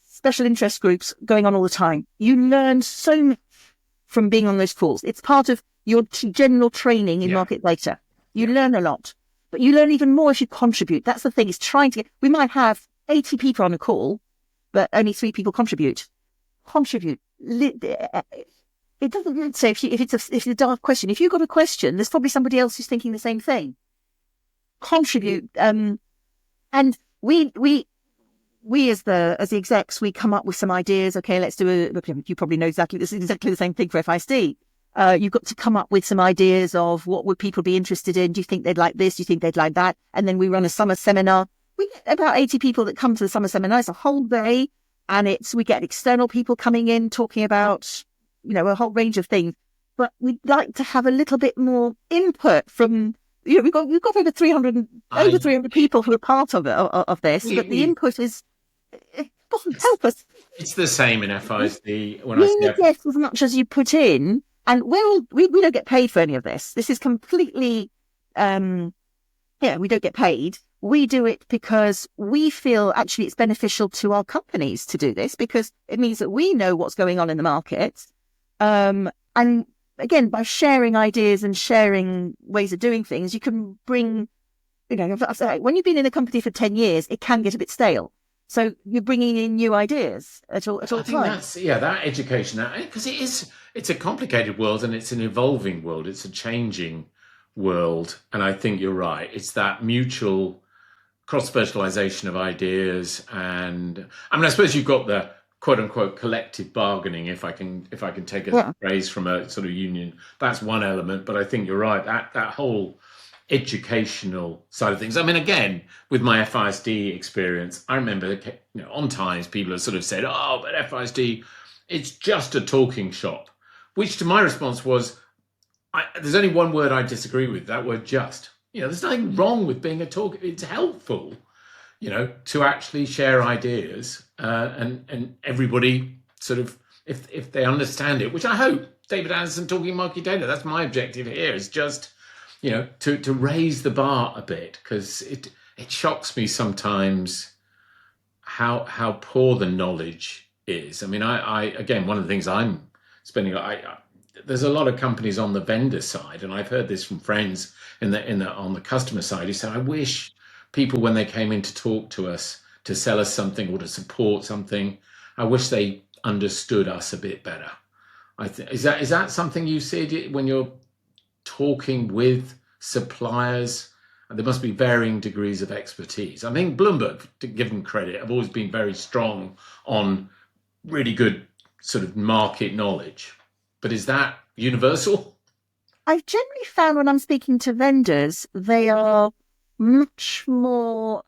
special interest groups going on all the time. You learn so much from being on those calls. It's part of your general training in market data. You learn a lot, but you learn even more if you contribute. That's the thing. Is we might have 80 people on a call, but only 3 people contribute. It doesn't say if it's a dark question. If you've got a question, there's probably somebody else who's thinking the same thing. Contribute, and we as the execs, we come up with some ideas. Okay, let's do you probably know this is exactly the same thing for FISD. You've got to come up with some ideas of what would people be interested in. Do you think they'd like this? Do you think they'd like that? And then we run a summer seminar. We get about 80 people that come to the summer seminar. It's a whole day, and we get external people coming in talking about, a whole range of things. But we'd like to have a little bit more input from, we've got over 300 people who are part of this, but the input it doesn't help us. It's the same in FISD. You get as much as you put in, and we don't get paid for any of this. This is completely, we don't get paid. We do it because we feel actually it's beneficial to our companies to do this, because it means that we know what's going on in the market. And again, by sharing ideas and sharing ways of doing things, you can bring, when you've been in a company for 10 years, it can get a bit stale. So you're bringing in new ideas at all times. That education, because it's a complicated world, and it's an evolving world. It's a changing world. And I think you're right. It's that mutual cross-fertilization of ideas. And I suppose you've got the quote unquote collective bargaining, if I can take a phrase from a sort of union. That's one element. But I think you're right. That whole educational side of things. Again, with my FISD experience, I remember on times people have sort of said, but FISD, it's just a talking shop, which to my response was, there's only one word I disagree with, that word just. There's nothing wrong with being a talk. It's helpful, to actually share ideas, and everybody sort of, if they understand it, which I hope, David Anderson talking market data, that's my objective here, is just, to raise the bar a bit, because it shocks me sometimes how poor the knowledge is. I again, one of the things I'm spending. There's a lot of companies on the vendor side, and I've heard this from friends in the on the customer side who said, "I wish people when they came in to talk to us to sell us something or to support something, I wish they understood us a bit better." Is that something you see when you're talking with suppliers? There must be varying degrees of expertise. I think Bloomberg, to give them credit, have always been very strong on really good sort of market knowledge. But is that universal? I've generally found when I'm speaking to vendors, they are much more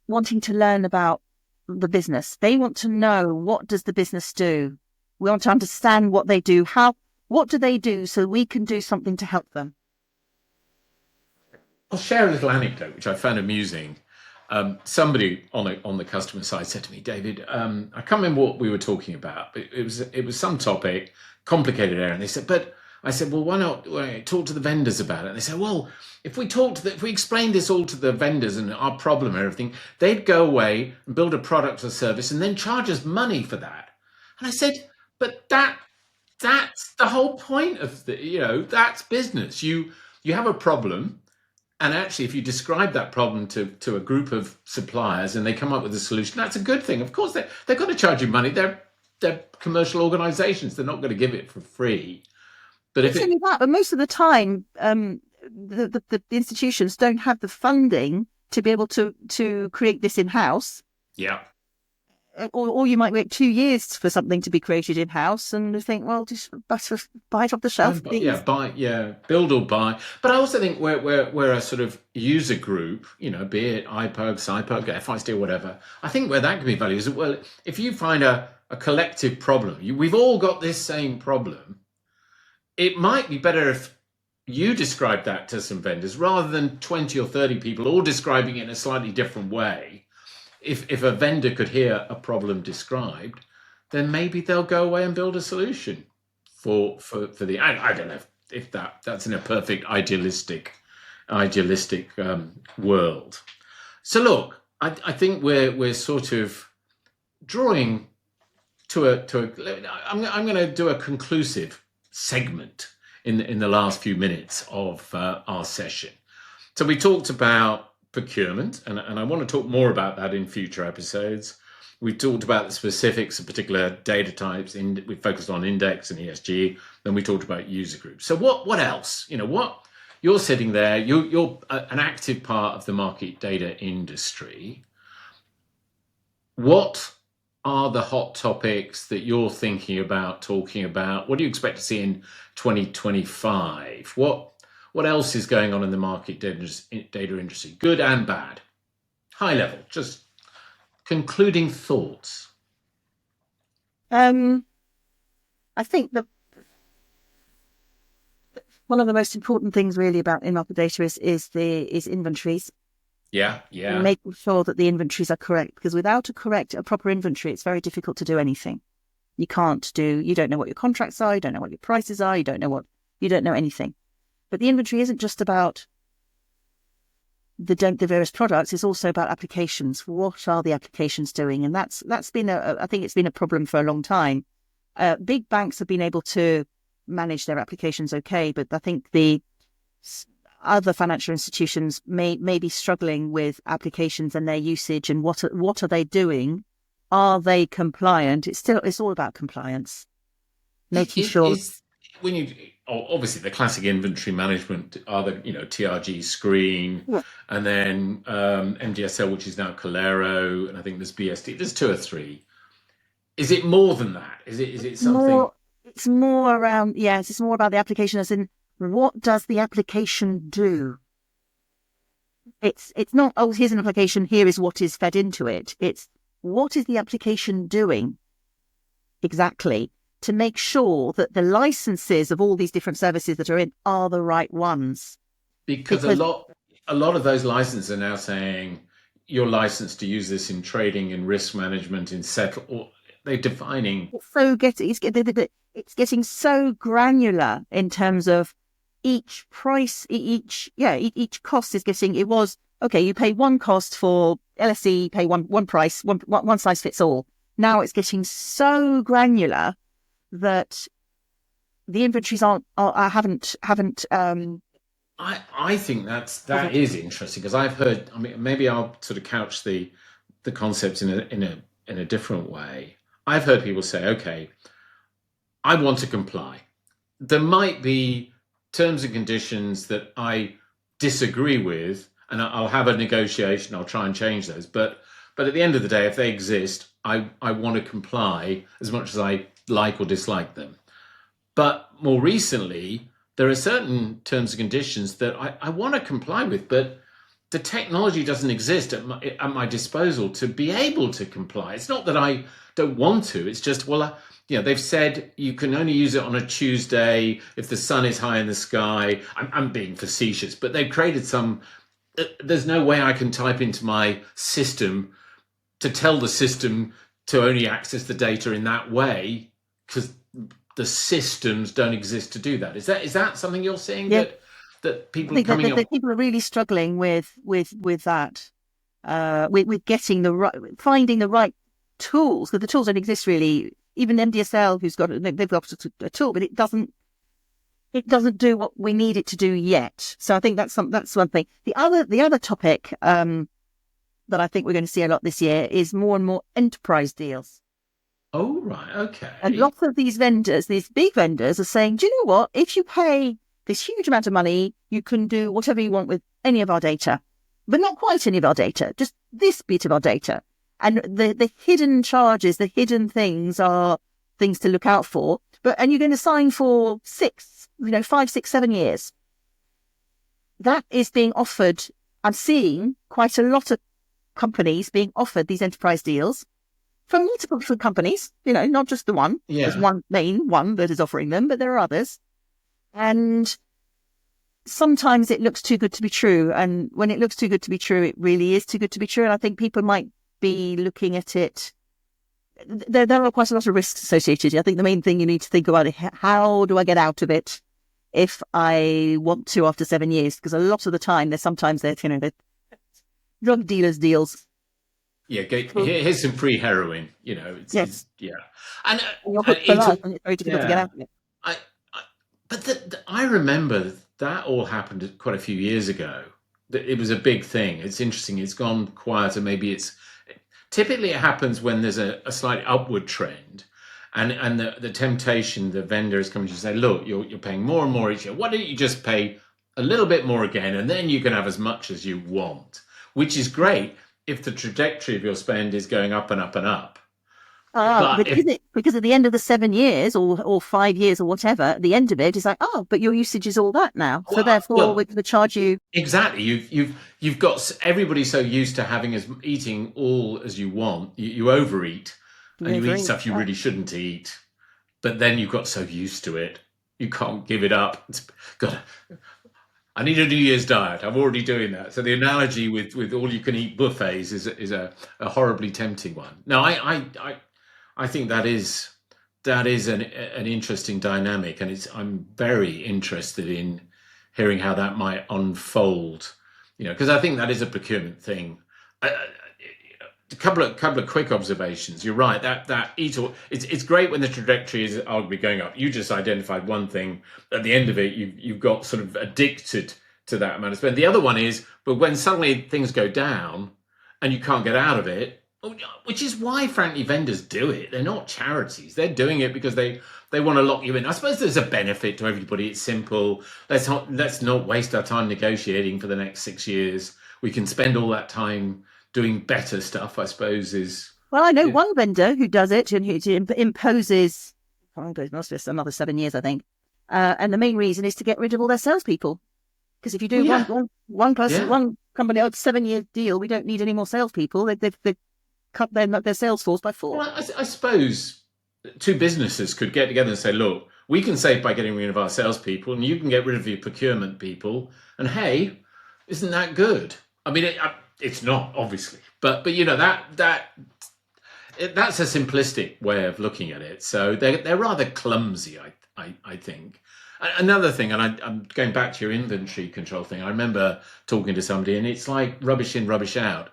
wanting to learn about the business. They want to know, what does the business do? We want to understand what they do. What do they do so we can do something to help them? I'll share a little anecdote which I found amusing. Somebody on the customer side said to me, "David, I can't remember what we were talking about, but it was some topic, complicated area." And they said, "But," I said, "Well, why not talk to the vendors about it?" And they said, "Well, if we explained this all to the vendors and our problem and everything, they'd go away and build a product or service and then charge us money for that." And I said, "But that's the whole point of that's business. You have a problem." And actually, if you describe that problem to a group of suppliers and they come up with a solution, that's a good thing. Of course, they've got to charge you money. They're commercial organizations. They're not going to give it for free. But It's only that, but most of the time, the institutions don't have the funding to be able to create this in-house. Yeah. Or you might wait 2 years for something to be created in-house and you think, well, just buy it off the shelf, please. Build or buy. But I also think we're a sort of user group, be it IPUG, SciPUG, FISD, or whatever. I think where that can be valued is, well, if you find a collective problem, we've all got this same problem, it might be better if you describe that to some vendors rather than 20 or 30 people all describing it in a slightly different way. If a vendor could hear a problem described, then maybe they'll go away and build a solution for the. I don't know if that's in a perfect idealistic world. So look, I think we're sort of drawing to a. I'm going to do a conclusive segment in the last few minutes of our session. So we talked about procurement, and I want to talk more about that in future episodes. We talked about the specifics of particular data types. We focused on index and ESG. Then we talked about user groups. So what else? What you're sitting there. You're an active part of the market data industry. What are the hot topics that you're thinking about talking about? What do you expect to see in 2025? What else is going on in the market data industry, good and bad? High level, just concluding thoughts. I think one of the most important things really about in-market data is inventories. Yeah. And making sure that the inventories are correct, because without a proper inventory, it's very difficult to do anything. You don't know what your contracts are, you don't know what your prices are, you don't know anything. But the inventory isn't just about the various products, it's also about applications. What are the applications doing? And that's been I think it's been a problem for a long time. Big banks have been able to manage their applications okay, but I think the other financial institutions may be struggling with applications and their usage and what are they doing? Are they compliant? It's all about compliance. Making sure when you obviously the classic inventory management are the TRG screen, and then MDSL, which is now Calero, and I think there's BSD. There's 2 or 3. Is it more than that? Is it something? It's more around. Yes, it's more about the application, as in what does the application do? It's not, oh, here's an application, here is what is fed into it. It's what is the application doing exactly, to make sure that the licenses of all these different services that are in are the right ones. Because a lot of those licenses are now saying you're licensed to use this in trading, in risk management, in settle, or they're defining. It's getting so granular in terms of each price, each cost is getting. It was okay. You pay one cost for LSE, pay one price, one size fits all. Now it's getting so granular that the inventories haven't. I think that is interesting because I've heard. I mean, maybe I'll sort of couch the concept in a different way. I've heard people say, okay, I want to comply. There might be terms and conditions that I disagree with, and I'll have a negotiation. I'll try and change those. But at the end of the day, if they exist, I want to comply as much as I like or dislike them. But more recently, there are certain terms and conditions that I want to comply with, but the technology doesn't exist at my disposal to be able to comply. It's not that I don't want to. It's just, well, they've said you can only use it on a Tuesday if the sun is high in the sky. I'm being facetious, but they've created some. There's no way I can type into my system to tell the system to only access the data in that way because the systems don't exist to do that. Is that something you're seeing Yeah. that I people are think coming up? that people are really struggling with that, with getting finding the right tools, because the tools don't exist really. Even MDSL, they've got a tool, but it doesn't do what we need it to do yet. So I think that's one thing. The other topic that I think we're going to see a lot this year is more and more enterprise deals. Oh, right. Okay. And lots of these vendors, these big vendors, are saying, do you know what? If you pay this huge amount of money, you can do whatever you want with any of our data, but not quite any of our data, just this bit of our data. And the hidden charges, the hidden things are things to look out for. And you're going to sign for 5, 6, 7 years. That is being offered. I'm seeing quite a lot of companies being offered these enterprise deals from multiple different companies, not just the one. Yeah. There's one main one that is offering them, but there are others. And sometimes it looks too good to be true. And when it looks too good to be true, it really is too good to be true. And I think people might be looking at it. There are quite a lot of risks associated. I think the main thing you need to think about is how do I get out of it if I want to after 7 years? Because a lot of the time, they're drug dealers' deals. Yeah, here's some free heroin. Yes. Yeah, and You're hooked for life, and it's very difficult to get out of it. But I remember that all happened quite a few years ago. It was a big thing. It's interesting. It's gone quieter. Maybe typically it happens when there's a slight upward trend, and the temptation, the vendor is coming to say, look, you're paying more and more each year. Why don't you just pay a little bit more again, and then you can have as much as you want, which is great if the trajectory of your spend is going up and up and up. Because at the end of the 7 years or 5 years or whatever, at the end of it, it's like, but your usage is all that now. So therefore, we're going to charge you. Exactly. You've got everybody so used to eating all as you want. You overeat and you eat stuff you really shouldn't eat. But then you've got so used to it, you can't give it up. God, I need a New Year's diet. I'm already doing that. So the analogy with all you can eat buffets is a horribly tempting one. Now, I think that is an interesting dynamic, and I'm very interested in hearing how that might unfold. Because I think that is a procurement thing. A couple of quick observations. You're right that it's great when the trajectory is arguably going up. You just identified one thing. At the end of it, you've got sort of addicted to that amount of spend. The other one is, but when suddenly things go down and you can't get out of it, which is why, frankly, vendors do it. They're not charities. They're doing it because they want to lock you in. I suppose there's a benefit to everybody. It's simple. Let's not waste our time negotiating for the next 6 years. We can spend all that time doing better stuff, I suppose, is... Well, I know one vendor who does it and who imposes, it must be another 7 years, I think. And the main reason is to get rid of all their salespeople. Because if you do one company, 7-year deal, we don't need any more salespeople. They've cut their sales force by 4. Well, I suppose two businesses could get together and say, look, we can save by getting rid of our salespeople and you can get rid of your procurement people. And hey, isn't that good? I mean, it's not, obviously, but that's a simplistic way of looking at it. So they're rather clumsy, I think. Another thing, and I'm going back to your inventory control thing. I remember talking to somebody, and it's like rubbish in, rubbish out.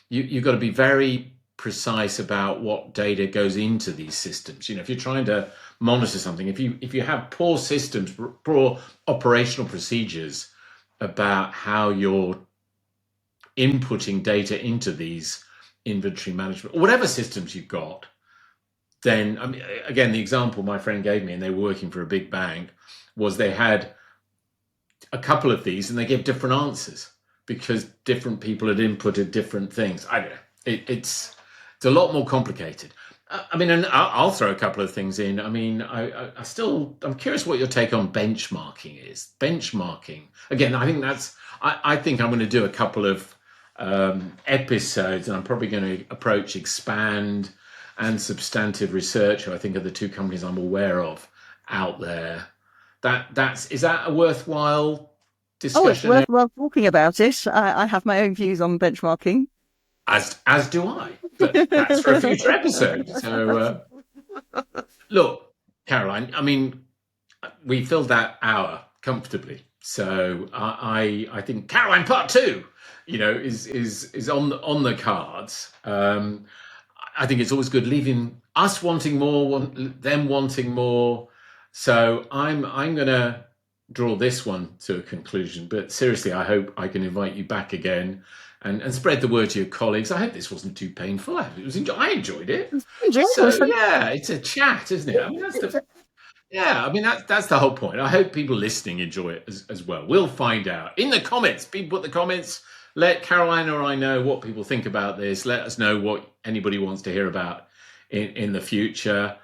You've got to be very precise about what data goes into these systems. If you're trying to monitor something, if you have poor systems, poor operational procedures about how you're inputting data into these inventory management or whatever systems you've got, then, I mean, again, the example my friend gave me, and they were working for a big bank, was they had a couple of these and they gave different answers because different people had inputted different things. I don't know. It's a lot more complicated. I mean, and I'll throw a couple of things in. I mean, I'm curious what your take on benchmarking is. Benchmarking. Again, I think I'm going to do a couple of episodes, and I'm probably going to approach Expand and Substantive Research, who I think are the two companies I'm aware of out there. Is that a worthwhile discussion? Oh, it's worthwhile talking about it. I have my own views on benchmarking. As do I. But that's for a future episode. So, look, Caroline, I mean, we filled that hour comfortably. So I think Caroline Part 2, is on the cards. I think it's always good leaving us wanting more, them wanting more. So I'm going to draw this one to a conclusion. But seriously, I hope I can invite you back again and spread the word to your colleagues. I hope this wasn't too painful. I enjoyed it. So yeah, it's a chat, isn't it? I mean, that's the whole point. I hope people listening enjoy it as well. We'll find out in the comments. People put the comments. Let Caroline or I know what people think about this. Let us know what anybody wants to hear about in the future.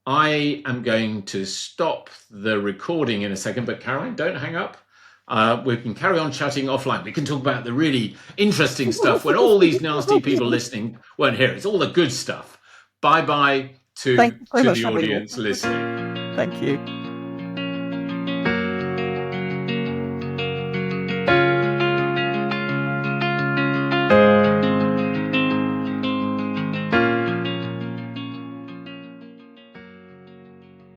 I am going to stop the recording in a second, but Caroline, don't hang up. We can carry on chatting offline. We can talk about the really interesting stuff when all these nasty people listening won't hear it. It's all the good stuff. Bye-bye to the audience listening. Thank you.